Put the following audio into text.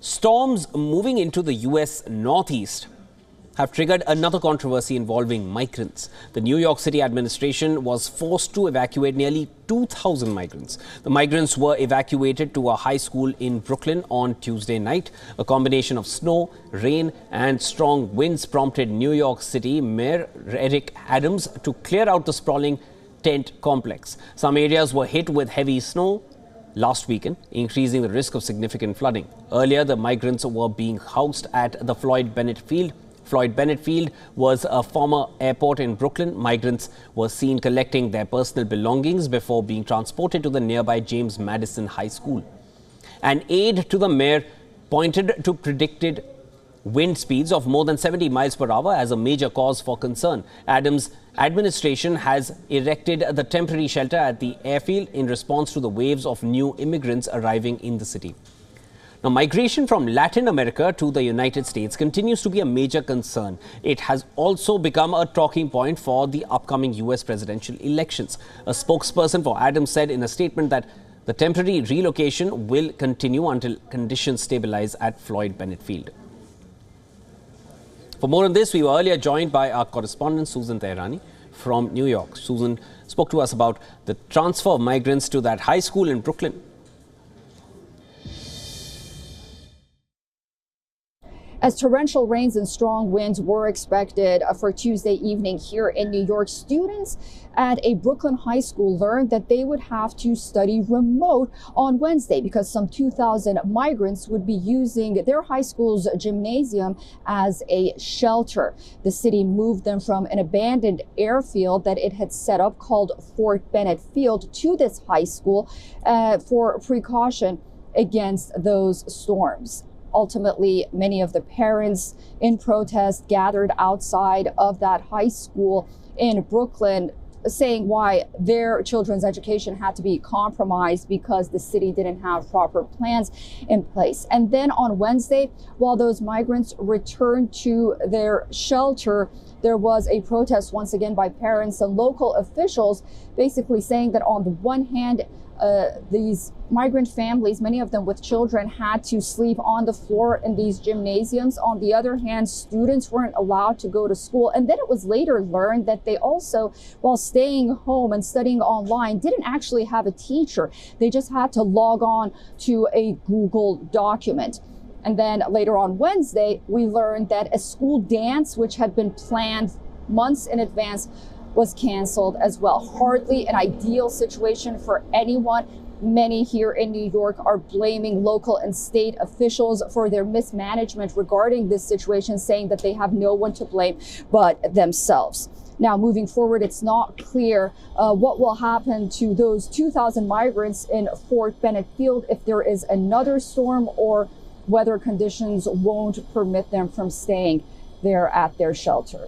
Storms moving into the U.S. Northeast have triggered another controversy involving migrants. The New York City administration was forced to evacuate nearly 2,000 migrants. The migrants were evacuated to a high school in Brooklyn on Tuesday night. A combination of snow, rain and strong winds prompted New York City Mayor Eric Adams to clear out the sprawling tent complex. Some areas were hit with heavy snow last weekend, increasing the risk of significant flooding. Earlier, the migrants were being housed at the Floyd Bennett Field. Floyd Bennett Field was a former airport in Brooklyn. Migrants were seen collecting their personal belongings before being transported to the nearby James Madison High School. An aide to the mayor pointed to predicted wind speeds of more than 70 miles per hour as a major cause for concern. Adams' administration has erected the temporary shelter at the airfield in response to the waves of new immigrants arriving in the city. Now, migration from Latin America to the United States continues to be a major concern. It has also become a talking point for the upcoming U.S. presidential elections. A spokesperson for Adams said in a statement that the temporary relocation will continue until conditions stabilize at Floyd Bennett Field. For more on this, we were earlier joined by our correspondent Susan Tehrani from New York. Susan spoke to us about the transfer of migrants to that high school in Brooklyn. As torrential rains and strong winds were expected for Tuesday evening here in New York, students at a Brooklyn high school learned that they would have to study remote on Wednesday because some 2,000 migrants would be using their high school's gymnasium as a shelter. The city moved them from an abandoned airfield that it had set up called Fort Bennett Field to this high school for precaution against those storms. Ultimately, many of the parents in protest gathered outside of that high school in Brooklyn, saying why their children's education had to be compromised because the city didn't have proper plans in place. And then on Wednesday, while those migrants returned to their shelter, there was a protest once again by parents and local officials, basically saying that on the one hand, these migrant families, many of them with children, had to sleep on the floor in these gymnasiums. On the other hand, students weren't allowed to go to school. And then it was later learned that they also, while staying home and studying online, didn't actually have a teacher. They just had to log on to a Google document. And then later on Wednesday, we learned that a school dance, which had been planned months in advance, was canceled as well. Hardly an ideal situation for anyone. Many here in New York are blaming local and state officials for their mismanagement regarding this situation, saying that they have no one to blame but themselves. Now, moving forward, it's not clear what will happen to those 2,000 migrants in Fort Bennett Field if there is another storm or weather conditions won't permit them from staying there at their shelter.